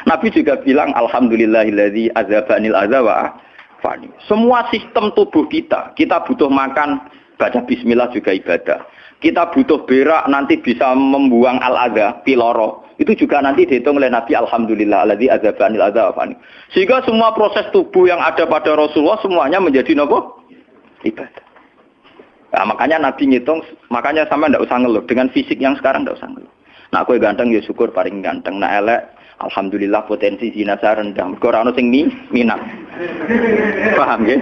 Nabi juga bilang alhamdulillahilladzi azzabanil adza wa fani. Semua sistem tubuh kita butuh makan, baca bismillah juga ibadah. Kita butuh berak nanti bisa membuang al-adza, piloro. Itu juga nanti dihitung oleh Nabi alhamdulillahilladzi azzabanil adza wa fani. Sehingga semua proses tubuh yang ada pada Rasulullah semuanya menjadi nopo? Ibadah. Nah, makanya Nabi ngitung, makanya sama ndak usah ngeluh dengan fisik yang sekarang ndak usah ngeluh. Nah, kowe ganteng ya syukur paling ganteng. Nah, elek alhamdulillah potensi zina rendah. Mergo ora ono sing minat. Paham nggih?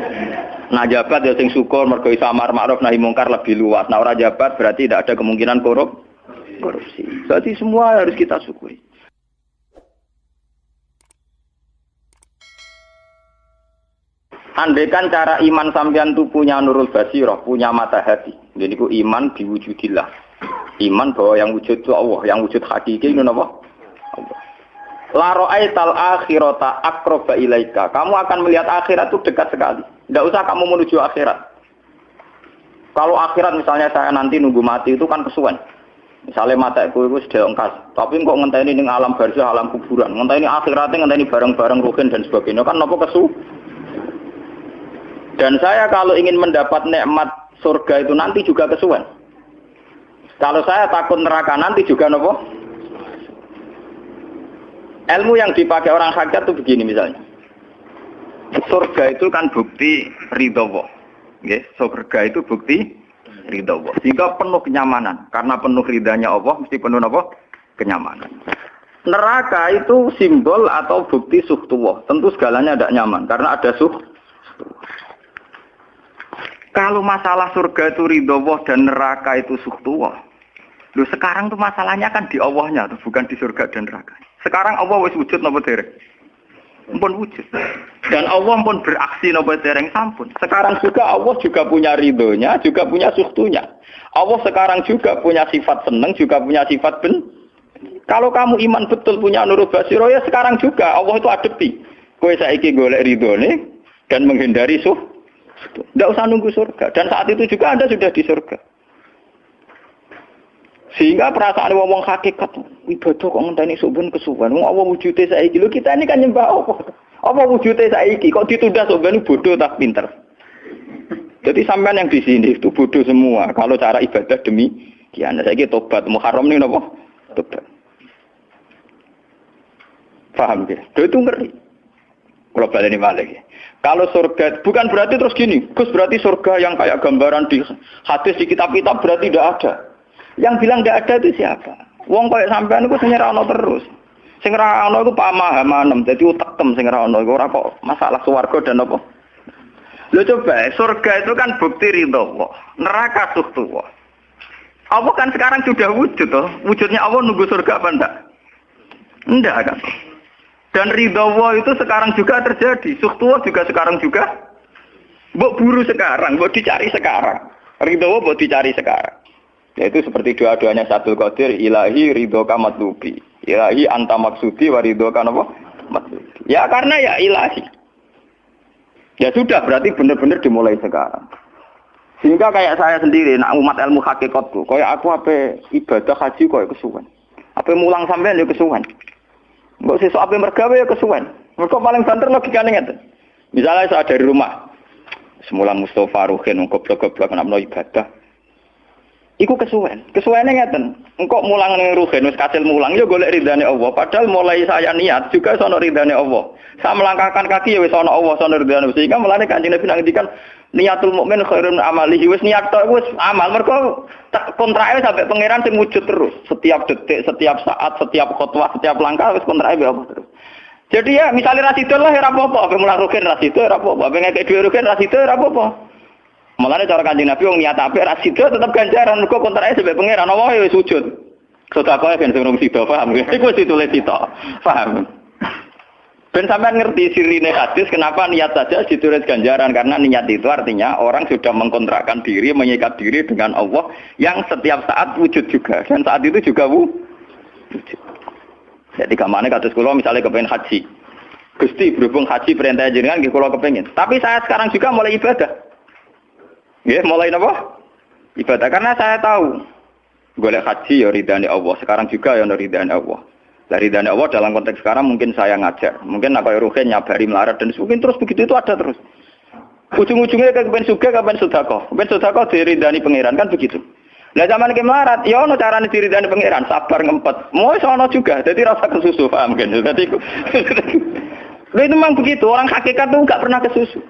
Nah, jabat ya sing syukur mergo iso amar ma'ruf nahi mungkar lebih luas. Nah, ora jabat berarti tidak ada kemungkinan korupsi. Jadi semua harus kita syukuri. Andaikan cara iman sampean itu punya nurul basirah, punya mata hati. Jadi ku iman diwujudillah. Iman bahwa yang wujud itu Allah, yang wujud hakiki itu apa? Allah. La ra'aital akhirata aqraba ilaika. Kamu akan melihat akhirat itu dekat sekali. Tidak usah kamu menuju akhirat. Kalau akhirat misalnya saya nanti nunggu mati itu kan kesuwen. Misalnya mataku itu sudah engkas, tapi kok ngenteni ning alam barzah, alam kuburan. Ngenteni akhiratnya, ngenteni barang-barang ruhin dan sebagainya. Kan napa Dan saya kalau ingin mendapat nikmat surga itu nanti juga kesuwen. Kalau saya takut neraka nanti juga nopo. Ilmu yang dipakai orang hakikat itu begini misalnya. Surga itu kan bukti ridho Allah. Nggih, surga itu bukti ridho Allah. Sehingga penuh kenyamanan. Karena penuh ridhanya Allah mesti penuh nopo? Kenyamanan. Neraka itu simbol atau bukti suhtullah. Tentu segalanya tidak nyaman karena ada Kalau masalah surga itu ridho Allah dan neraka itu suhtullah. Loh sekarang tuh masalahnya kan di Allahnya tuh, bukan di surga dan neraka. Sekarang Allah wis wujud napa dereng? Ampun wujud. Dan Allah pun beraksi napa dereng sampun. Sekarang juga Allah juga punya ridhonya, juga punya suhtunya. Allah sekarang juga punya sifat seneng, juga punya sifat Kalau kamu iman betul punya nurul basirah ya sekarang juga Allah itu adepi. Kowe saiki golek ridhone dan menghindari tidak usah nunggu surga. Dan saat itu juga Anda sudah di surga. Sehingga perasaan wong hakikat ibadah kok ngenteni suben kesuwen. Wong Allah wujude saiki. Lho kita ini kan nyembah apa? Apa wujude saiki kok ditunda suben bodoh tak pinter. Jadi sampean yang di sini itu bodoh semua. Kalau cara ibadah demikian. Saiki tobat Muharram nih napa? Tobat. Paham ya? Itu ngeri. Kalau baleni balik. Kalau surga bukan berarti terus gini, Gus berarti surga yang kayak gambaran di hadis di kitab-kitab berarti tidak ada. Yang bilang tidak ada itu siapa? Wong kayak sampean itu sing ora ono terus. Sing ora ono iku pamahaman, dadi utekem sing ora ono iku ora kok masalah swarga dan apa. Lho coba, surga itu kan bukti ridho Allah, neraka suhtullah. Allah kan sekarang sudah wujud toh. Wujudnya Allah nunggu surga apa enggak? Enggak kan? Dan ridho Allah itu sekarang juga terjadi. Suhtullah juga sekarang juga. Mbok buru sekarang, mbok dicari sekarang. Ridho Allah mbok dicari sekarang. Yaitu seperti doa-doanya Satul Qadir, ilahi ridho ka matlubi. Ilahi anta maksudi wa ridho ka apa? Matlubi. Ya karena ya ilahi. Ya sudah berarti benar-benar dimulai sekarang. Sehingga kayak saya sendiri, nak umat ilmu hakikatku, kayak aku apa ibadah haji kayak kesuwen. Apa mulang sampean ya kesuwen. Mbok sesuk ape mergawe ya kesuwen. Mergo paling banter logikane ngeten. Misalnya saya dari rumah. Semula Mustofa Ruhin goblok-goblok nek menawa ibadah. Iku kesuwen. Kesuwene ngeten. Engko mulang ning Ruhin wis kasil mulang ya golek ridane Allah. Padahal mulai saya niat juga sono ridane Allah. Saya melangkahkan kaki ya wis sono Allah, sono ridane. Sehingga mulane Kanjeng Nabi ngendikan niatul mukmin khairun amalihi wis niat tok wis amal mergo kontrake sampai pangeran sing wujud terus setiap detik, setiap saat, setiap khotbah, setiap langkah wis kontrake be Allah terus. Jadi ya misalnya rasidul lah ora apa-apa, ape mulang rugen rasidul ora apa-apa, ape ngekek dhewe rugen rasidul ora apa-apa. Mulane cara Kanjeng Nabi wong niat apik rasidul tetep ganjaran mergo kontrake sampai pangeran Allah wis wujud. Sedekah ben sing rung sida paham. Iku wis ditulis sita. Paham. Ben sampean ngerti sirine hadis kenapa niat saja ditulis ganjaran karena niat itu artinya orang sudah mengkontrakkan diri, mengikat diri dengan Allah yang setiap saat wujud juga dan saat itu juga wujud. Jadi kamane kados kula misalnya kepengin haji. Gusti berhubung haji perintah jenengan nggih kula kepengin. Tapi saya sekarang juga mulai ibadah. Nggih, mulai napa? Ibadah karena saya tahu golek haji ya ridane Allah, sekarang juga ya ridane Allah. Dari ridane Allah dalam konteks sekarang mungkin saya ngajar, mungkin nak koyo ruhen nyabari melarat dan mungkin terus begitu itu ada terus. Ujung-ujungnya kepen sugih kapan sedekah. Kepen sedekah diridani pangeran kan begitu. Lah zaman iki melarat, ya ono carane diridani pangeran, sabar ngempet. Mau ono juga, jadi rasa kesusu paham kan. Dadi itu memang begitu, orang hakikat tuh enggak pernah kesusu.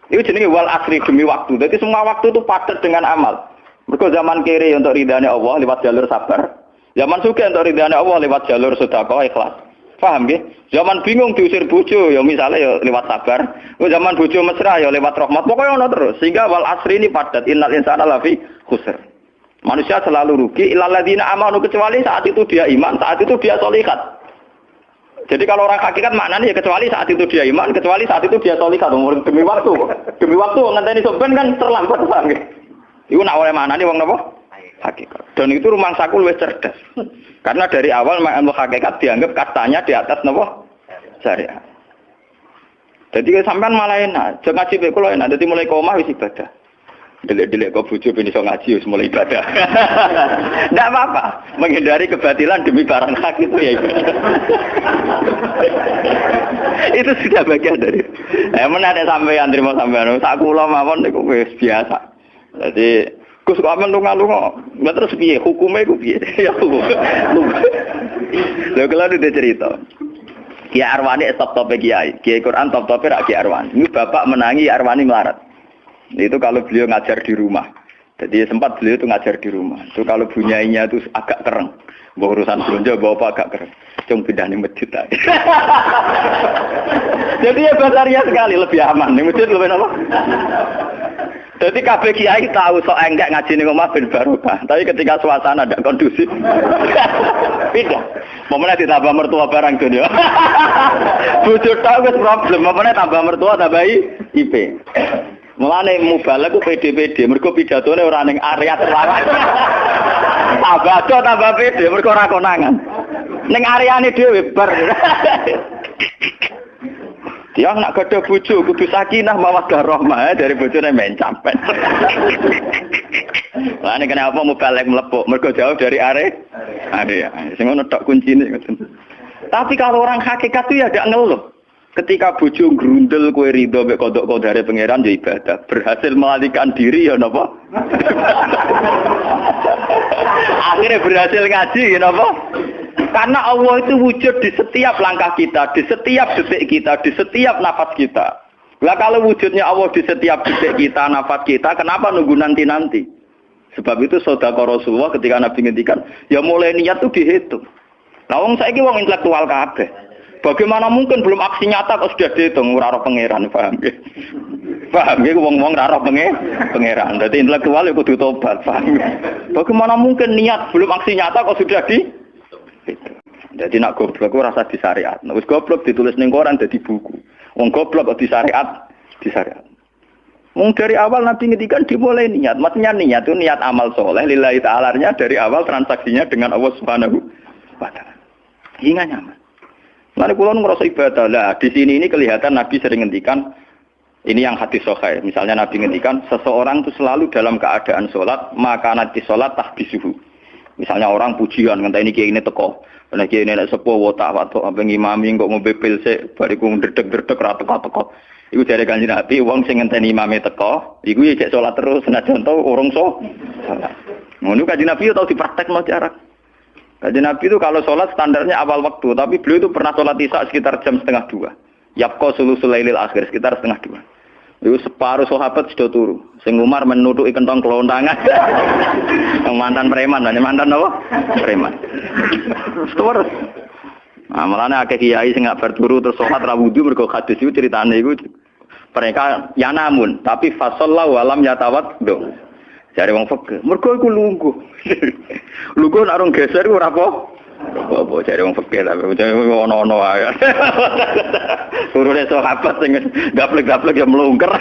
Itu jenenge wal asri demi waktu. Jadi semua waktu itu padat dengan amal. Mergo zaman kiri untuk ridane Allah lewat jalur sabar. Zaman sugih untuk ridane Allah lewat jalur sedekah ikhlas. Paham nggih? Zaman bingung diusir bojo ya misalnya ya lewat sabar. Zaman bojo mesra ya lewat rahmat. Pokoknya ono terus. Sehingga wal asri ini padat. Innal insana lafi khusr. Manusia selalu rugi illal ladzina amanu kecuali saat itu dia iman, saat itu dia sholihat. Jadi kalau orang hakikat maknanya ya kecuali saat itu dia iman, kecuali saat itu dia sholihat. Demi waktu. Demi waktu ngenteni sampean kan terlambat paham nggih. Iku nak oleh maknane wong napa? Hakikat. Dan itu rumangsaku luwih cerdas. Karena dari awal ilmu hakikat dianggap kastanya di atas napa? Syariat. Jadi sampean malah enak, jangan ngaji kula enak, dadi mulai koma wis ibadah. Delik-delik kok bojo ben iso ngaji wis mulai ibadah. Ndak apa-apa, menghindari kebatilan demi barang hak itu ya ibadah. Itu sudah bagian dari. Menarik sampean terima sampean. Sak kula mawon niku wis biasa. Jadi Gus kok amen lunga-lunga. Lah terus piye hukume iku piye? Ya hukum. Lha kalau ada cerita. Kiai Arwani top-tope kiai. Kiai Quran top-tope rak Kiai Arwani. Ini bapak menangi Arwani melarat. Itu kalau beliau ngajar di rumah. Jadi sempat beliau itu ngajar di rumah. Itu kalau bunyainya itu agak kereng. Bawa urusan belanja bawa apa agak kereng. Cung pindah di masjid tadi. Jadi ya basaria sekali lebih aman. Di masjid lebih apa? Jadi kabeh kiai tahu sok enggak ngaji ning omah ben barokah. Tapi ketika suasana tidak kondusif, pindah. Momennya ditambah mertua barang dunia. Bojo tahu wis problem, momennya tambah mertua tambah IP. Mulane mubalek ku PD-PD, mergo pidatone ora ning area terlarang. Tambah PD, mergo ora konangan. Ning areane dhewe bar. Dia nak gadah bojo kudu sakinah mawaddah rahmah dari bojone mencam. Lah nek kenapa mubalek mlepuk, mergo jauh dari area. Sing ngono tok kuncine ngoten. Tapi kalau orang hakikat itu ya gak ngeluh. Ketika bojo grundel kowe rido mek kodok kodare pangeran ya ibadah. Berhasil melalikan diri ya napa? Akhirnya berhasil ngaji ya napa? Karena Allah itu wujud di setiap langkah kita, di setiap detik kita, di setiap nafas kita. Lah kalau wujudnya Allah di setiap detik kita, nafas kita, kenapa nunggu nanti-nanti? Sebab itu sedekah Rasulullah ketika Nabi ngendikan, ya mulai niat itu dihitung. Lah wong saiki wong intelektual kabeh. Bagaimana mungkin belum aksi nyata kok sudah dihitung ora roh pangeran, paham nggih? Paham nggih wong-wong ora roh pangeran. Dadi intelektual ya kudu tobat, paham. Bagaimana mungkin niat belum aksi nyata kok sudah dihitung? Jadi nak goblok ku rasa di syariat. Nek wis goblok ditulis ning koran dadi buku. Wong goblok kok di syariat. Wong dari awal Nabi ngendikan dimulai niat. Maksudnya niat itu niat amal soleh lillahi ta'ala-nya dari awal transaksinya dengan Allah Subhanahu wa taala. Hingga nyaman. Lalu kula ngrasa ibadah. Lah di sini ini kelihatan Nabi sering ngendikan ini yang hadis sahih. Misalnya Nabi ngendikan seseorang itu selalu dalam keadaan salat, maka nanti salat tahbisuhu. Misalnya orang pujian ngenteni kiai ini teko. Nek kiai nek sepuh watak apa ngimami kok ngombe pil sik bariku ndredeg-ndredeg ra teko-teko. Iku jare Kanjeng Nabi wong sing ngenteni imame teko, iku ya cek salat terus senajan to urung salat. Ngono Kanjeng Nabi tau dipraktekno jarak. Kanjeng Nabi itu kalau salat standarnya awal waktu, tapi beliau itu pernah salat isya sekitar jam 1:30. Yaqqa sulusul lailil akhir sekitar 1:30. Iku separuh sahabat sudah turu. Sing Umar menutuki kentong kelontangan. Yang mantan preman, mantan apa? Preman. Terus. Nah, malane akeh kiai sing gak berturu terus salat ra wudu mergo hadis iku critane iku mereka ya namun tapi fasallahu alam yatawat do. Jare wong fikih, mergo iku lungguh. Lungguh nek orang geser ora apa jare wong fikih lah ono-ono ae. Turune sahabat sing gaplek-gaplek ya mlungker.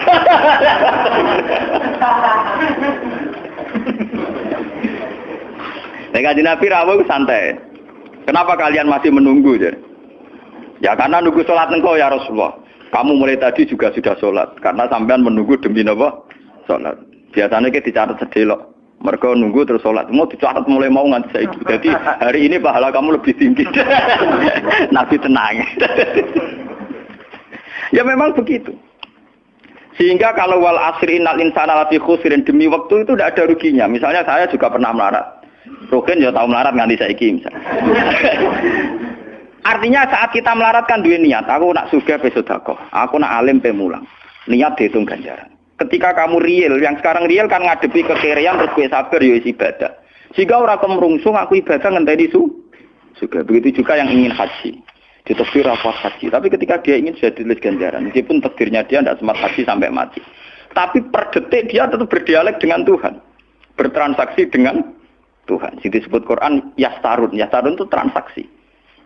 Nek Kanjeng Nabi rawuh santai. Kenapa kalian masih menunggu? Ya karena nunggu sholat engkau ya Rasulullah. Kamu mulai tadi juga sudah sholat. Karena sampean menunggu demi apa? Sholat. Biasanya kita dicatat sedelok. Mereka nunggu terus sholat. Mau dicatat mulai mau nganti saiki. Jadi hari ini pahala kamu lebih tinggi. Nabi tenang. Ya memang begitu. Sehingga kalau wal asri innal insana lafi khusrin, demi waktu itu tidak ada ruginya. Misalnya saya juga pernah melarat. Rugen ya tahu melarat nganti saiki misalnya. Artinya saat kita melarat kan duwe niat. Aku nak sugih pe sedekah. Aku nak alim pe mulang. Niat dihitung ganjaran. Ketika kamu real, yang sekarang real kan ngadepi kekerean terus kowe sabar ya ibadah. Jika ora kemrungsung aku ibadah ngenteni juga. Begitu juga yang ingin haji. Ditakdir apa haji. Tapi ketika dia ingin sudah ditulis ganjaran. Meskipun takdirnya dia tidak sempat haji sampai mati. Tapi per detik dia tetap berdialek dengan Tuhan. Bertransaksi dengan Tuhan. Jadi disebut Quran yastarun. Yastarun itu transaksi.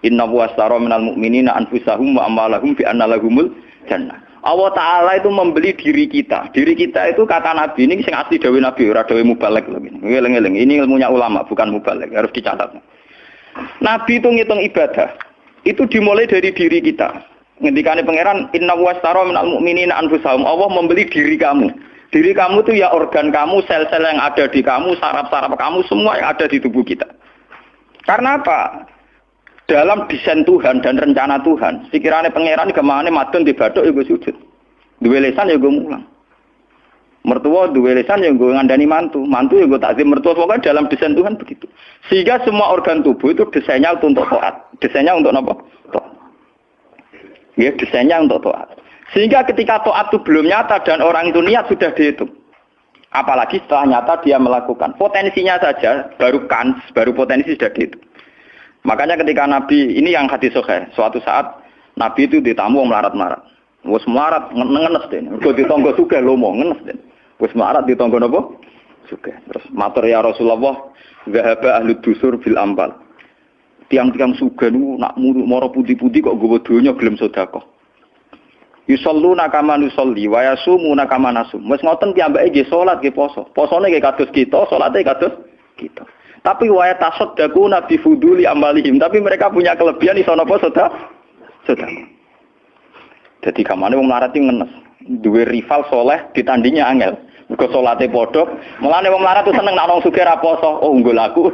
Inna washtara minal mu'minina anfusahum wa amwalahum bi anna lahumul jannah. Allah Ta'ala itu membeli diri kita. Diri kita itu kata Nabi, ini yang asli dawe Nabi, ora dawe mubalek. Ini ilmunya ulama, bukan mubalek, harus dicatat. Nabi itu ngitung ibadah, itu dimulai dari diri kita. Ngendikane pangeran, inna washtara minal mu'minina anfusahum. Allah membeli diri kamu. Diri kamu itu ya organ kamu, sel-sel yang ada di kamu, saraf-saraf kamu, semua yang ada di tubuh kita. Karena apa? Dalam desain Tuhan dan rencana Tuhan, pikirannya pangeran kemana madun di badok ya gue sujud, dua lesan ya gue mulang, mertua dua lesan ya gue ngandani mantu ya gue takzim mertua. Pokoknya dalam desain Tuhan begitu. Sehingga semua organ tubuh itu desainnya untuk taat, desainnya untuk apa? Taat. Ya desainnya untuk taat. Sehingga ketika taat itu belum nyata dan orang itu niat sudah dihitung. Apalagi setelah nyata dia melakukan, potensinya saja baru potensi sudah dihitung. Makanya ketika Nabi, ini yang hadis sahih, suatu saat Nabi itu ditamu melarat-melarat. Wes melarat ngenes den. Mergo ditangga sugih lomo ngenes den. Wes melarat ditangga napa? Sugih. Terus matur ya Rasulullah, zahaba ahli dusur bil ambal. Tiang-tiang sugih niku nak mara putih-putih kok nggawa donya gelem sedekah. Yusalluna kama nusolli wa yasumuna kama nasum. Wes ngoten piyambake nggih salat nggih poso. Posone nggih kados kita, salate kados kita. Tapi wa tasaddaquna bi fuduli amalihim. Tapi mereka punya kelebihan iso napa sedekah. Jadi kamane wong melarat iki ngenes. Duwe rival soleh ditandingi angel. Mergo salate padha, mulane wong melarat tuh seneng nek wong sugih ra poso. Oh unggul aku.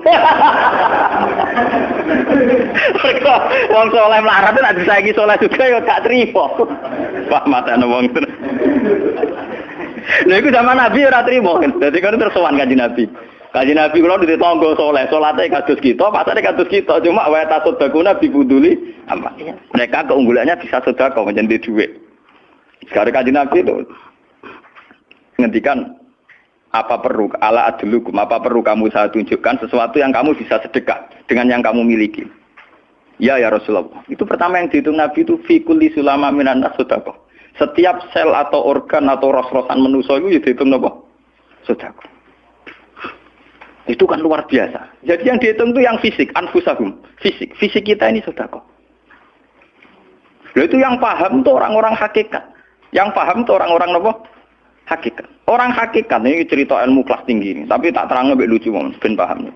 Mergo wong soleh melarat nek disaiki soleh sugih ya gak trimo. Wah matane wong tenan. Lha iku zaman Nabi ora trimo. Dadi kan terus sowan Kanjeng Nabi. Kanjeng Nabi kula di tangga saleh, salate kados kita, pasane kados kita, cuma wa tasodakuna bibuduli apa. Mereka keunggulannya bisa sedekah menjadi duit. Sekarang Kanjeng Nabi itu ngendikan apa perlu ala adlukum, apa perlu kamu saya tunjukkan sesuatu yang kamu bisa sedekah dengan yang kamu miliki. Ya Rasulullah. Itu pertama yang dihitung Nabi itu fi kulli sulama minan nas sedekah. Setiap sel atau organ atau ros-rosan manusia itu dihitung apa? Sedekah. Itu kan luar biasa. Jadi yang dihitung itu yang fisik, anfusahum, fisik. Fisik kita ini sedekah. Itu yang paham itu orang-orang hakikat. Yang paham itu orang-orang apa? Hakikat. Orang hakikat ini cerita ilmu kelas tinggi ini, tapi tak terang lebih lucu ben paham.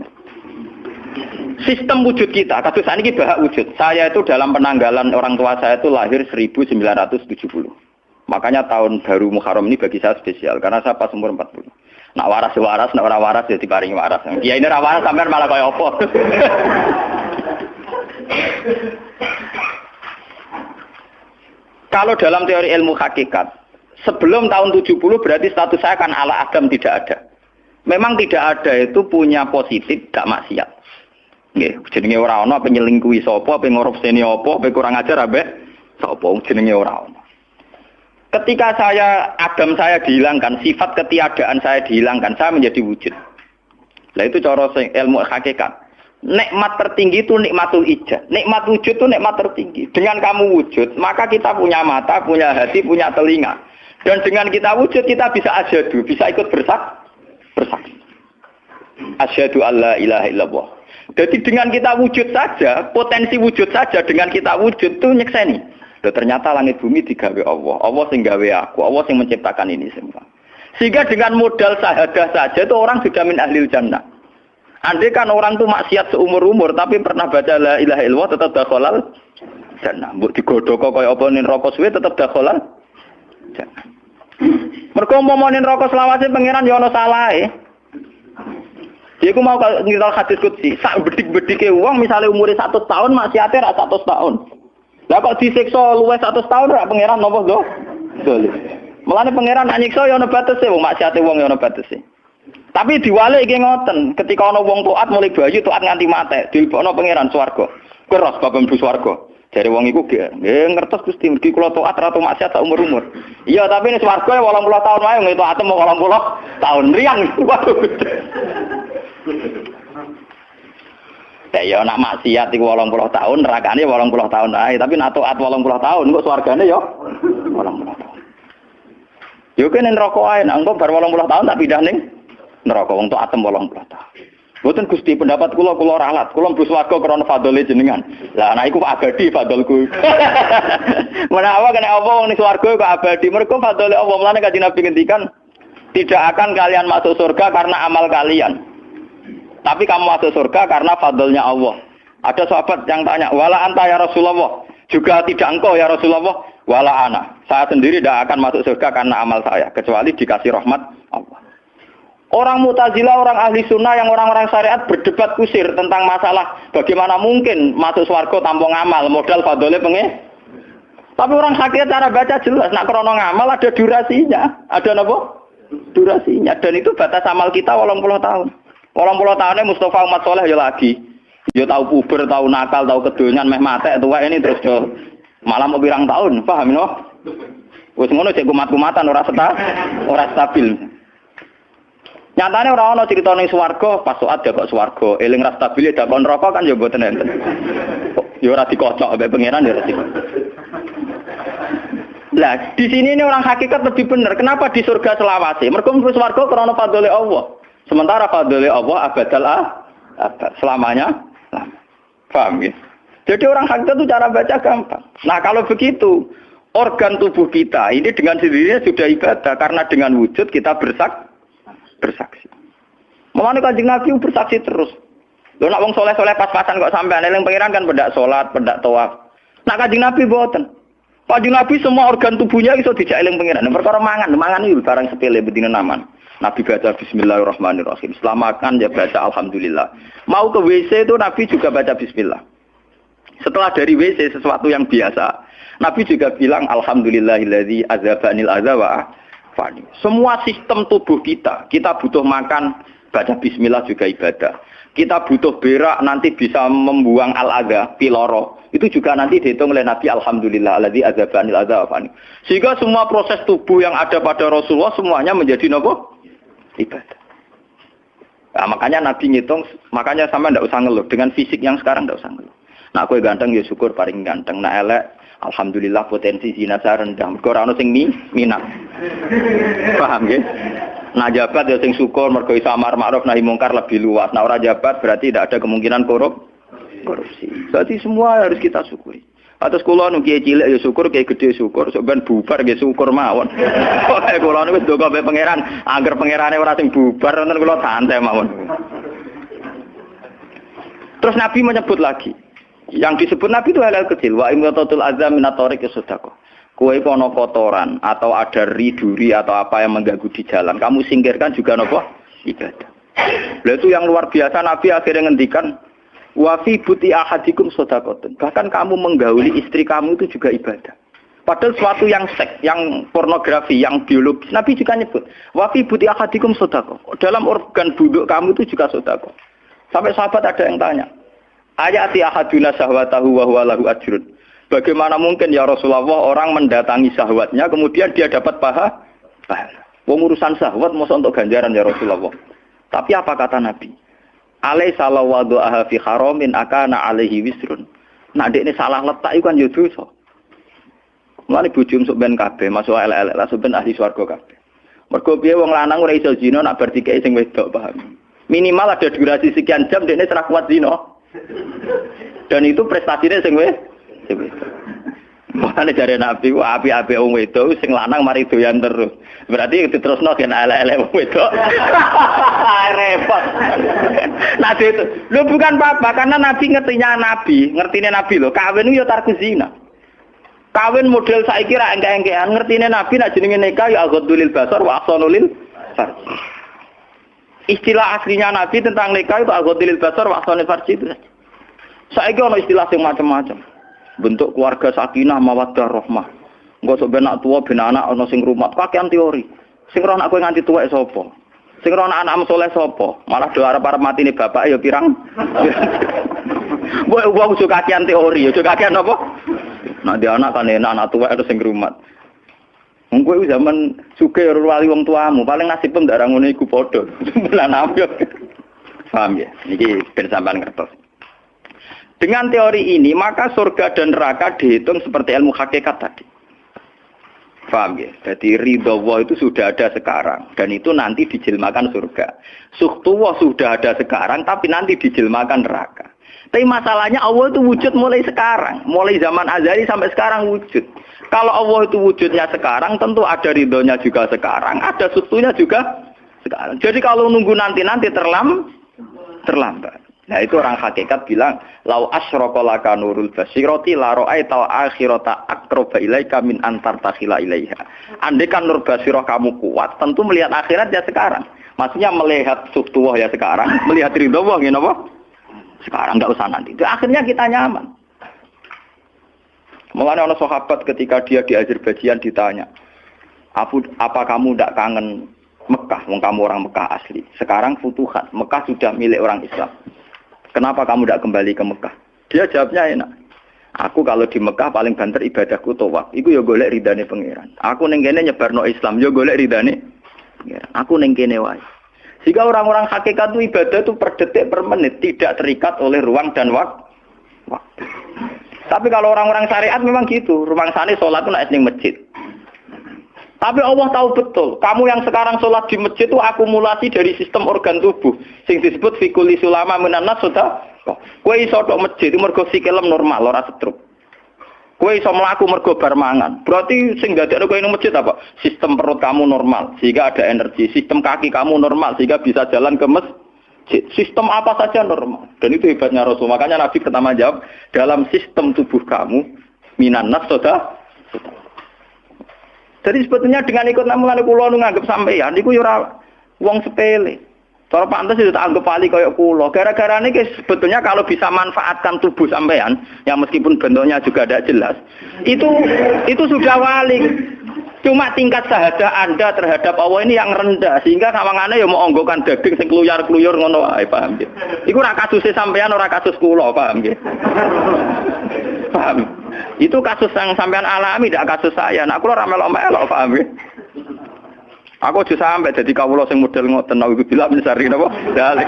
Sistem wujud kita, kasus ini bahak wujud. Saya itu dalam penanggalan orang tua saya itu lahir 1970. Makanya tahun baru Muharram ini bagi saya spesial karena saya pas umur 40. Nak waras, nak ora waras ya diparingi waras. Kiai ini ra waras sampean malah kaya apa. Kalau dalam teori ilmu hakikat, sebelum tahun 70 berarti status saya kan ala Adam tidak ada. Memang tidak ada itu punya positif gak maksiat. Nggih, jenenge ora ana apa nyelingkuhi sapa, apa ngorupseni apa, apa kurang ajar ambek sapa jenenge ora ana. Ketika Adam saya dihilangkan, sifat ketiadaan saya dihilangkan, saya menjadi wujud. Nah itu cara ilmu hakikat. Nikmat tertinggi itu nikmatul ijad. Nikmat wujud itu nikmat tertinggi. Dengan kamu wujud, maka kita punya mata, punya hati, punya telinga. Dan dengan kita wujud, kita bisa asyhadu, bisa ikut bersaksi. Asyhadu alla ilaha illallah. Jadi dengan kita wujud saja, potensi wujud saja dengan kita wujud itu nyekseni. Dan ternyata langit bumi digawe Allah. Allah sing gawe aku, Allah sing menciptakan ini semua. Sehingga dengan modal syahadah saja itu orang sudah min ahlil jannah. Andai kan orang itu maksiat seumur-umur tapi pernah baca la ilaha illallah tetap dakhalal jannah. Mbok digodhog kaya apa ning neraka suwe tetap dakhalal jannah. Mergo momone neraka selawase pangeran ya ana salahe. Dia ku mau ngiral hadis qudsi, sak bedik-bedike wong misale umure 100 tahun maksiate ra 100 tahun. Lah kok disiksa luwih 100 tahun ra pangeran napa lho? Dolim. Mulane pangeran nak nyiksa ya ana batese wong maksiate wong ya ana batese. Tapi diwalik iki ngoten, ketika ana wong taat mulai bayu taat nganti mate, dilebokno pangeran swarga. Keros bab mlebu swarga. Jare wong iku nggih ngertos Gusti mergi kula taat ratu maksiat sak umur-umur. Iya, tapi nek swarga 80 tahun wae ngeto atem 80 tahun riang. Ya nak maksiat iku 80 tahun, nerakane 80 tahun ae, tapi nak taat 80 tahun kok swargane ya 80 tahun. Yo kene neraka ae, nak engko bar 80 tahun tak pindah ning neraka wong taat 80 tahun. Mboten Gusti pendapat kula ralat, kula mlebu swarga krana fadhole jenengan. Lah anak iku abadi fadholku. Menawa kena apa wong ning swarga kok abadi, mergo fadhole Allah. Mulane Kanjeng Nabi ngendikan, tidak akan kalian masuk surga karena amal kalian. Tapi kamu masuk surga karena fadlnya Allah. Ada sahabat yang tanya, wala anta ya Rasulullah. Juga tidak engkau ya Rasulullah. Wala ana. Saya sendiri tidak akan masuk surga karena amal saya. Kecuali dikasih rahmat Allah. Orang Mu'tazilah, orang ahli sunnah yang orang-orang syariat berdebat kusir tentang masalah bagaimana mungkin masuk surga tanpa ngamal. Modal fadlnya Tapi orang hakikat cara baca jelas. Nak krono ngamal ada durasinya. Ada apa? Durasinya. Dan itu batas amal kita 80 tahun. 80 tahunnya Mustafa umat soleh ya lagi. Ya tahu puber, tahu nakal, tahu kedonyan, meh mate tua ini terus yo malah mau pirang tahun, paham no? Wis ngono cek kumat-kumatan ora stabil. Nyatane ora ana crita ning swarga, pas saat ya kok swarga, eling ra stabil ya dakon neraka kan ya mboten enten. Ya ora dikocok mbek pangeran ya ora dikocok. Lah, di sini ini orang hakikat lebih benar. Kenapa di surga selawase? Mergo mlebu swarga krana fadhole Allah. Sementara fadhole Allah abadal abad, selamanya. Paham ya? Jadi orang hakikat itu cara baca gampang. Nah kalau begitu, organ tubuh kita ini dengan sendirinya sudah ibadah. Karena dengan wujud kita bersaksi. Mulane Kanjeng Nabi bersaksi terus. Lho nak wong soleh-soleh pas-pasan kok sampean eling pangeran kan pendak salat, pendak tawaf. Nak Kanjeng Nabi mboten. Kanjeng Nabi semua organ tubuhnya iso dijak eling pangeran. Perkara mangan iki barang sepele bedine naman. Nabi baca bismillahirrahmanirrahim. Setelah makan ya baca alhamdulillah. Mau ke WC itu Nabi juga baca bismillah. Setelah dari WC sesuatu yang biasa, Nabi juga bilang alhamdulillahilladzi azhabanil adza wa afani. Semua sistem tubuh kita butuh makan, baca bismillah juga ibadah. Kita butuh berak nanti bisa membuang al-adza, piloro. Itu juga nanti dihitung oleh Nabi alhamdulillah alladzi azhabanil adza wa afani. Sehingga semua proses tubuh yang ada pada Rasulullah semuanya menjadi napa? Ibadah. Nah, makanya Nabi ngitung, makanya sama ndak usah ngeluh dengan fisik yang sekarang ndak usah ngeluh. Nah, kowe ganteng ya syukur paling ganteng. Nah, elek alhamdulillah potensi zina rendah. Mergo ora ono sing minat. Paham nggih? Nah, jabat ya sing syukur mergo iso amar ma'ruf nahi mungkar lebih luas. Nah, ora jabat berarti tidak ada kemungkinan korupsi. Berarti semua harus kita syukuri. Atus kula nu kiye cilik ya syukur, kiye gedhe syukur, sok ben bubar nggih syukur mawon. Pokoke kula niku wis ndonga be pangeran, angger pangerane ora sing bubar nonton kula santai mawon. Terus Nabi menyebut lagi. Yang disebut Nabi itu hal-hal kecil. Wa imatatul azam minatorik sedekah. Kowe ana kotoran atau ada riduri atau apa yang mengganggu di jalan, kamu singkirkan juga napa? Ibadah. Lah itu yang luar biasa Nabi akhirnya ngendikan wa fi buti ahadikum shadaqatun. Bahkan kamu menggauli istri kamu itu juga ibadah. Padahal sesuatu yang seks, yang pornografi, yang biologis, Nabi juga nyebut wa fi buti ahadikum shadaqah. Dalam organ buduk kamu itu juga sedekah. Sampai sahabat ada yang tanya, ayati ahaduna syahwatahu wa huwa lahu ajrun. Bagaimana mungkin ya Rasulullah orang mendatangi syahwatnya kemudian dia dapat pahala? Wong urusan syahwat masa untuk ganjaran ya Rasulullah. Tapi apa kata Nabi? Alaisa lawadhu'aha fi haramin akana alaihi wisrun. Nak dekne salah letak iku kan ya dosa. Mulane bojo sok ben kabeh masuk elek-elek lah sok ben ahli swarga kabeh. Mergo piye wong lanang ora iso zina nak bar dikeki sing wedok, paham. Minimal ada durasi sekian jam dekne ora kuat zina. Dan itu prestasinya sing wedok. Makane jare Nabi ku api-api wong wedok sing lanang mari doyan terus. Berarti diterusno gen elek-elek wong wedok. Repot. Nah itu, lu bukan apa-apa karena Nabi ngertine Nabi lho, kawin itu ya tarku zina. Kawin model saiki ra engke-engkean, ngertine Nabi nek jenenge nikah ya aghdulil basar wa ahsanulil farj. Istilah aslinya Nabi tentang nikah itu agotilil basar wa ahsanil farji itu. Saiki ana istilah sing macam-macam. Bentuk keluarga sakinah mawaddah rahmah. Engko sok ben anak tuwa ben anak ana sing rumat, kakean teori. Sing ora anak kowe nganti tuwek sapa? Sing ora anak soleh sapa? Malah do arep-arep matine bapak ya pirang. Wong suka kakean teori, yo kakean apa? Nek dia anak kan enak anak tuwek terus sing rumat. Wong kowe zaman sugih ora wali wong tuamu, paling nasibmu ndak ra ngono iku padha. Bulan apa? Paham ya? Niki ben sampean ngertos. Dengan teori ini, maka surga dan neraka dihitung seperti ilmu hakikat tadi. Paham ya? Jadi ridha Allah itu sudah ada sekarang dan itu nanti dijelmakan surga. Suhtullah sudah ada sekarang tapi nanti dijelmakan neraka. Tapi masalahnya Allah itu wujud mulai sekarang, mulai zaman azali sampai sekarang wujud. Kalau Allah itu wujudnya sekarang, tentu ada ridhonya juga sekarang, ada sustunya juga sekarang. Jadi kalau nunggu nanti terlambat. Nah itu orang hakikat bilang, lau asyraka laka nurul basirati la ra'aita akhirata aqraba ilaika min antar takhila ilaiha. Andai kan nur basirah kamu kuat, tentu melihat akhirat ya sekarang. Maksudnya melihat sustuwah ya sekarang, melihat ridho Allah ngene apa? Sekarang enggak usah nanti. Itu akhirnya kita nyaman. Mulanya orang sahabat ketika dia di Azerbaijan ditanya, apa kamu tidak kangen Mekah? Wong kamu orang Mekah asli. Sekarang futuhat, Mekah sudah milik orang Islam. Kenapa kamu tidak kembali ke Mekah? Dia jawabnya enak. Aku kalau di Mekah paling banter ibadahku tawaf. Iku yo golek ridane pangeran. Aku ning kene nyebarno Islam yo golek ridane pangeran. Aku ning kene wae. Jika orang-orang hakikat itu ibadah itu per detik per menit tidak terikat oleh ruang dan waktu. Tapi kalau orang-orang syariat memang gitu, rumah sana sholat itu naik di masjid. Tapi Allah tahu betul, kamu yang sekarang sholat di masjid itu akumulasi dari sistem organ tubuh, sing disebut fikuli sulama minanas sudah. Kue iso tok masjid itu mergo sikilem normal, ora stroke. Kue iso mlaku mergo bar mangan. Berarti sing dadekno kowe ning masjid apa? Sistem perut kamu normal, sehingga ada energi. Sistem kaki kamu normal, sehingga bisa jalan ke masjid. Sistem apa saja normal. Dan itu hebatnya Rasul. Makanya Nabi pertama jawab, dalam sistem tubuh kamu, minan nas soda. Jadi sebetulnya dengan ikut namulan kula nganggep sampeyan niku yo ora wong sepele. Cara pantes itu tak anggap pali kaya kula. Gara-gara niki sebetulnya kalau bisa manfaatkan tubuh sampeyan, yang meskipun bentuknya juga tidak jelas, itu sudah wali. Cuma tingkat sahaja Anda terhadap Allah ini yang rendah sehingga sawangane ya mau onggokan daging sing kluyar-kluyur ngono wae, paham nggih. Iku ora kasuse sampean, ora kasus kula, paham nggih. Paham. Itu kasus yang sampean alami, tidak kasus saya. Nek kula ora melok-melok, paham nggih. Aku aja sampe dadi kawula sing model ngoten niku bila misari napa? Dalik.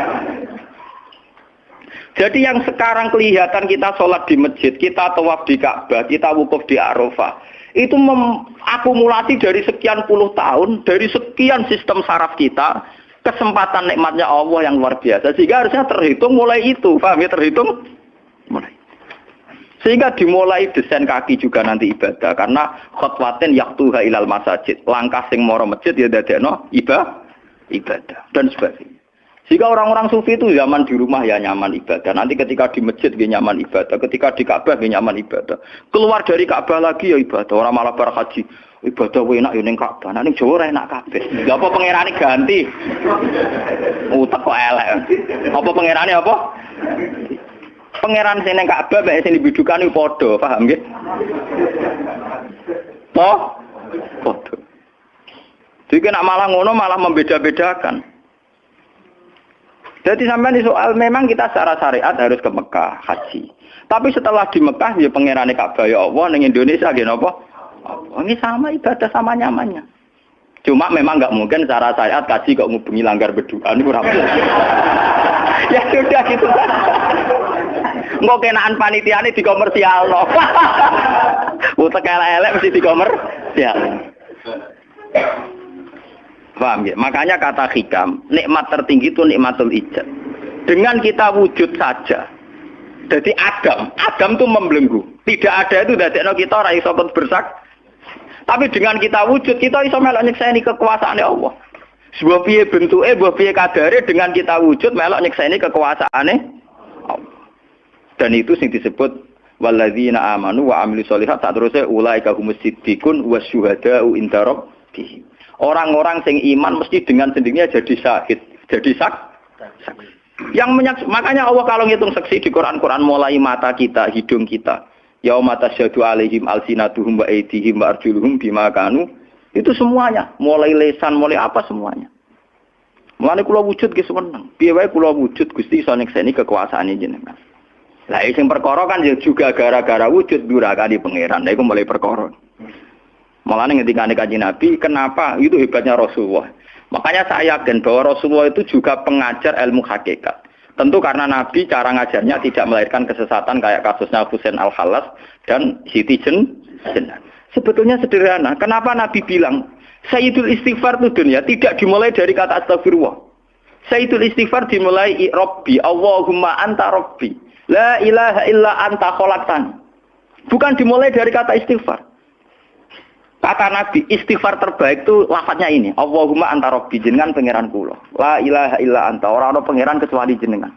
Jadi yang sekarang kelihatan kita sholat di masjid, kita tawaf di Ka'bah, kita wukuf di Arafah, itu akumulasi dari sekian puluh tahun, dari sekian sistem saraf kita, kesempatan nikmatnya Allah yang luar biasa. Sehingga harusnya terhitung mulai itu, paham ya? Terhitung mulai. Sehingga dimulai desain kaki juga nanti ibadah, karena khotwatin yaktuha ilal masajid, langkah sing moro masjid ya dadekno ibadah dan sebagainya. Jika orang-orang sufi itu zaman di rumah ya nyaman ibadah. Nanti ketika di masjid dia nyaman ibadah. Ketika di Ka'bah dia nyaman ibadah. Keluar dari Ka'bah lagi ya ibadah. Orang malah bar haji. Ibadah enak ya ning Ka'bah. Nah ning Jawa enak kabeh. Lha apa pangerane ganti? Utek kok elek. Apa pangerane apa? Pangeran sing ning Ka'bah mek sing dibidukane padha, paham nggih? Padha. Jadi nek malah ngono malah membeda-bedakan. Jadi sampai di soal memang kita secara syariat harus ke Mekah haji. Tapi setelah di Mekah ya pangerane Ka'bah ya Allah ning Indonesia nggih napa? Ini sama ibadah sama nyamannya. Cuma memang enggak mungkin secara syariat kaji kok ngubungi langgar berdoa niku ora mungkin. Ya sudah gitu. Engko kenaan panitiane dikomersialno. Utek elek-elek mesti dikomersial. Paham ya? Makanya kata hikam, nikmat tertinggi itu nikmatul ijad. Dengan kita wujud saja. Jadi Adam itu membelenggu. Tidak ada itu dadekno kita ora iso bersak. Tapi dengan kita wujud, kita iso melok nyekseni kekuasaane Allah. Sebuah piye bentuke, sebuah piye kadare dengan kita wujud melok nyekseni kekuasaane Allah. Dan itu sing disebut walladzina amanu wa amilus sholihat, saterusé ulaika humus siddiqun wasyuhada'u inda rabbihim. Orang-orang sing iman mesti dengan sendirinya jadi syahid. Jadi saksi. Makanya Allah kalau ngitung saksi di Quran mulai mata kita, hidung kita. Yauma tasyhadu alaihim alsinatuhum wa aydihim wa arjuluhum bima kanu. Itu semuanya, mulai lesan, mulai apa semuanya. Mulane kula wujud ki seneng. Piye wae kula wujud Gusti iso nekseni kekuasaane jenengan. Lah sing perkara kan ya juga gara-gara wujud durakani pangeran. Lah iku mulai perkara. Mulane ngendikane Kanjeng Nabi, kenapa itu hebatnya Rasulullah. Makanya saya yakin bahwa Rasulullah itu juga pengajar ilmu hakikat. Tentu karena Nabi cara ngajarnya tidak melahirkan kesesatan kayak kasusnya Husain Al-Khallas dan Siti Jenar. Sebetulnya sederhana. Kenapa Nabi bilang Sayyidul Istighfar itu dunia tidak dimulai dari kata astagfirullah. Sayyidul Istighfar dimulai Rabbi, Allahumma anta Rabbi, la ilaha illa anta khalaqtani. Bukan dimulai dari kata istighfar. Kata Nabi, istighfar terbaik itu lafadznya ini, Allahumma anta Rabbi, jenengan pangeran kula. La ilaha illa anta, ora ana pangeran kecuali jenengan.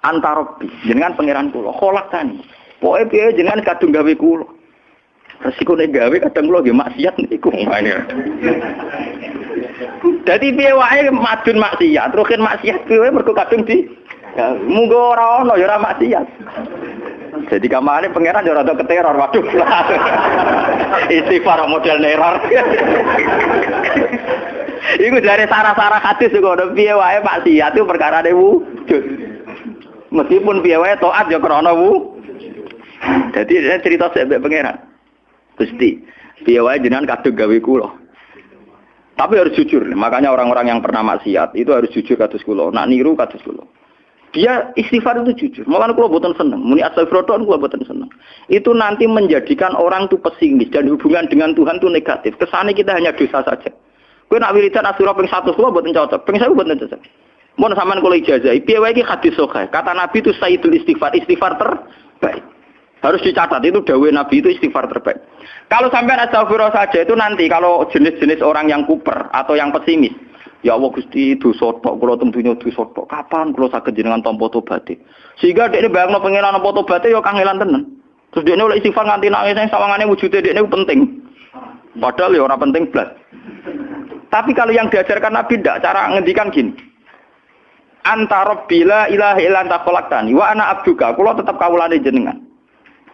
Anta Rabbi, jenengan pangeran kula. Khalaqtani. Pokoke piye jenengan kadung gawe kula. Resiko nek gawe kadang kula nggih maksiat niku. Dadi piye wae madun maksiat, rukin maksiat piye mergo kadung di munggo ora ono ya ora maksiat. Jadi kamane pangeran ya rada keteror, waduh. Istighfar model neror. Iku dari sarah-sarah hadis kok piye wae maksiat itu perkara wujud. Meskipun piye wae taat ya krana Jadi cerita sebab pangeran. Gusti, piye wae jenengan kadung gawe kula. Tapi harus jujur. Makanya orang-orang yang pernah maksiat itu harus jujur kados kula. Nak niru kados kula. Dia istighfar itu jujur. Malah kula boten seneng. Muni astagfirullah kula boten seneng. Itu nanti menjadikan orang itu pesimis dan hubungan dengan Tuhan itu negatif. Kesane kita hanya dosa saja. Kowe nak wiridan asura ping 100 kula boten cocok. Ping 1000 boten cocok. Mun sampean kula ijazah, piye wae iki hadis sahih. Kata Nabi itu sayyidul istighfar, istighfar terbaik. Harus dicatat itu dawuh Nabi itu istighfar terbaik. Kalau sampai astagfirullah saja itu nanti kalau jenis-jenis orang yang kuper atau yang pesimis. Ya Allah Gusti dosa tok kula tembunya dosa tok. Kapan kula saged jenengan tampa tobaté? Sehingga dekne bayangno pengenan tampa tobaté ya kangelan tenan. Terus dekne oleh istighfar nganti nangis sing sawangane wujude dekne penting. Padahal ya ora penting blas. Tapi kalau yang diajarkan Nabi ndak cara ngendikan gini. Anta Rabbila ilaha illa anta khalaqtani wa ana abduka. Kula tetep kawulane jenengan.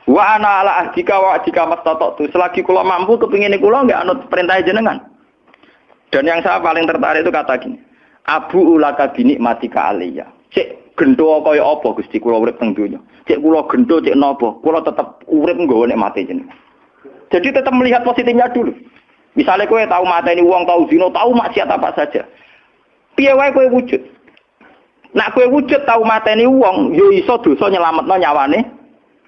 Wa ana ala ahdika wa ahdika mastata'tu. Selagi kula mampu kepingine kula enggak anut perintah jenengan. Dan yang saya paling tertarik itu kata gini. Abu ulaka binikmatika aliyya. Cek gendo kaya apa Gusti kula urip teng donya. Cek kula gendo cek napa, kula tetep urip nggawa nikmate jenengan. Jadi tetap melihat positifnya dulu. Misalnya kowe tahu mateni wong, tahu zina, tahu maksiat apa saja. Piye wae kowe wujud. Nak kowe wujud tahu mateni wong, yo iso dosa nyelametno nyawane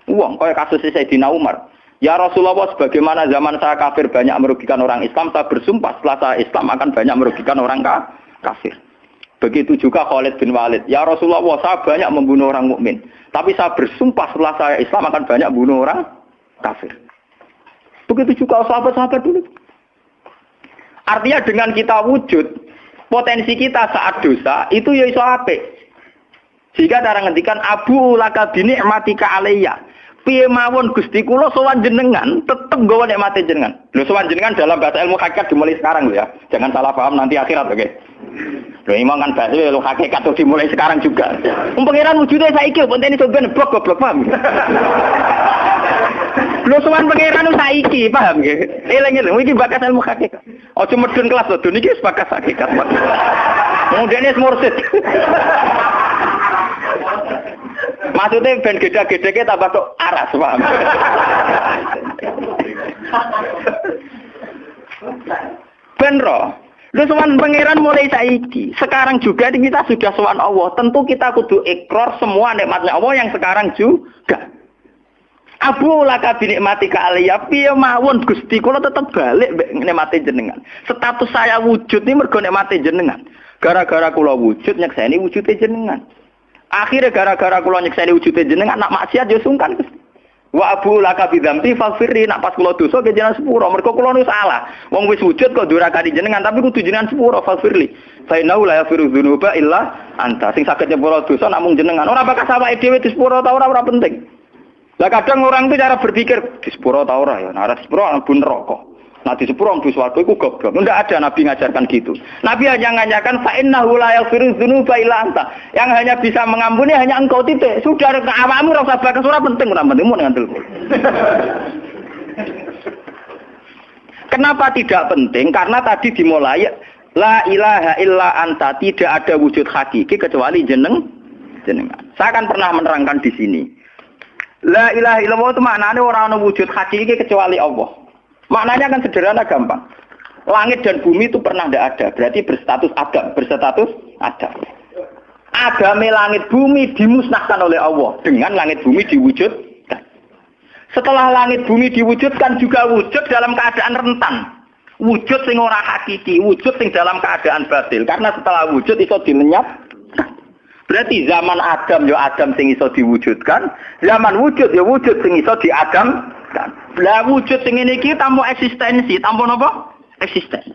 wong, kaya kasus Sayyidina Umar. Ya Rasulullah, sebagaimana zaman saya kafir banyak merugikan orang Islam, saya bersumpah setelah saya Islam akan banyak merugikan orang kafir. Begitu juga Khalid bin Walid. Ya Rasulullah, saya banyak membunuh orang mukmin, tapi saya bersumpah setelah saya Islam akan banyak bunuh orang kafir. Begitu juga sahabat-sahabat dulu. Artinya dengan kita wujud, potensi kita saat dosa itu ya iso apik. Jika cara ngendikan Abu laka binikmatika alayya. Piye mawon Gusti kula sowan jenengan tetep nggawa nikmate jenengan. Lho sowan jenengan dalam bahasa ilmu hakikat dimulai sekarang lho ya. Jangan salah paham nanti akhirat oke. Lho imam kan bahasa ilmu hakikat tuh dimulai sekarang juga. Pangeran wujude saiki pentene sampeyan goblok paham. Lho sowan pangeran saiki paham nggih. Eling-eling iki bakas ilmu hakikat. Aja medun kelas lho niki wis bakas hakikat. Mudene mursid. Maksudnya ben gede-gedeke tambah tok aras, paham? Ben ro. Lu sowan pangeran mulai saiki. Sekarang juga kita sudah sowan Allah. Tentu kita kudu ikrar semua nikmatnya Allah yang sekarang juga. Abu laka binikmatika aliyya. Piye mawon Gusti kula tetep balik nikmate jenengan. Status saya wujud ini mergo nikmate jenengan. Gara-gara kula wujud nyekseni wujude jenengan. Akhirnya gara-gara kula nyekseni wujude jenengan nak maksiat yo sungkan Gusti. Wa abu laka bidzambi faghfirli nak pas kula dosa ke jenengan sepuro mergo kula nu salah. Wong wis wujud kok durakani jenengan tapi kudu jenengan sepuro faghfirli. Fa innahu la yaghfiru dzunuba illa anta. Sing saged nyepuro dosa namung jenengan. Ora bakal awake dhewe disepuro ta ora penting. Lah kadang orang itu cara berpikir disepuro ta ora ya. Nah, disepuro mlebu neraka. Nanti sepuro mlebu swarga iku goblok. Enggak ada Nabi ngajarkan gitu. Nabi hanya ngajarkan fa innahu la yaghfiru dzunuba illa anta. Yang hanya bisa mengampuni hanya engkau titik. Sudah awakmu ora usah bakas ora penting ora penting mun ngandel. Kenapa tidak penting? Karena tadi dimulai la ilaha illa anta, tidak ada wujud hakiki kecuali jenengan. Saya akan pernah menerangkan di sini. La ilaha illallah itu maknanya orang ada wujud hakiki kecuali Allah. Maknanya kan sederhana gampang. Langit dan bumi itu pernah tidak ada, berarti berstatus Adam. Agame langit bumi dimusnahkan oleh Allah dengan langit bumi diwujudkan. Setelah langit bumi diwujudkan juga wujud dalam keadaan rentan. Wujud sing ora hakiki, wujud sing dalam keadaan batil. Karena setelah wujud iso dilenyap. Berarti zaman Adam ya Adam sing iso diwujudkan, zaman wujud ya wujud sing iso diadamkan. Lah wujud sing ngene iki tanpa eksistensi, tanpa napa? Eksistensi.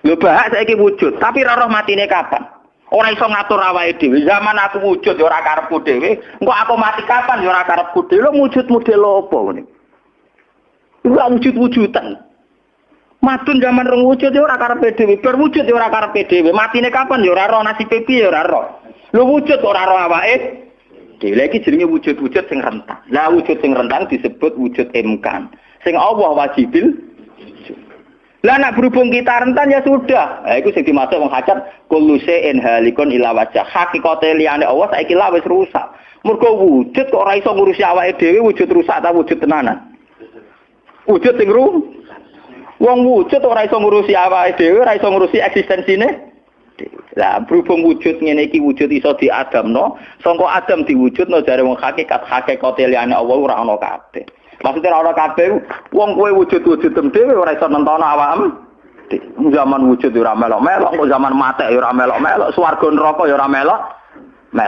Lho bahak saiki wujud, tapi ora roh matine kapan? Ora iso ngatur awake dhewe. Zaman aku wujud ya ora karepku dhewe, engko aku mati kapan ya ora karepku dhewe. Lho wujud model apa ngene? Ora wujud-wujudan. Madun zaman rong wujud ya ora karepe dhewe, berwujud ya ora karepe dhewe. Matine kapan ya ora roh, nasibe piye ya ora roh. Lho wujud ora roh awake. Dhewe iki jenenge wujud-wujud sing rentang. Lah wujud sing rentang disebut wujud imkan. Sing Allah wajibil. Lah nak berhubung kita rentan ya sudah. Lah iku sing dimaksud wong hajat kullu shay'in halikun ila wajh. Hakikate liyane Allah saiki lah wis rusak. Mergo wujud kok ora iso ngurusi awake dhewe, wujud rusak ta wujud tenanan. Wujud sing wong wujud ora iso ngurusi awake dhewe, ora iso ngurusi eksistensine. Lah berhubung wujud ngene iki wujud iso diadamno, sangka Adam diwujudno jare wong hakikate liyane Allah ora ana kabeh. Maksudnya ora kabeh wong kowe wujud-wujud dhewe ora iso nentono awakmu. Zaman wujud ora melok-melok, kok zaman mate ora melok-melok, swarga neraka ya ora melok.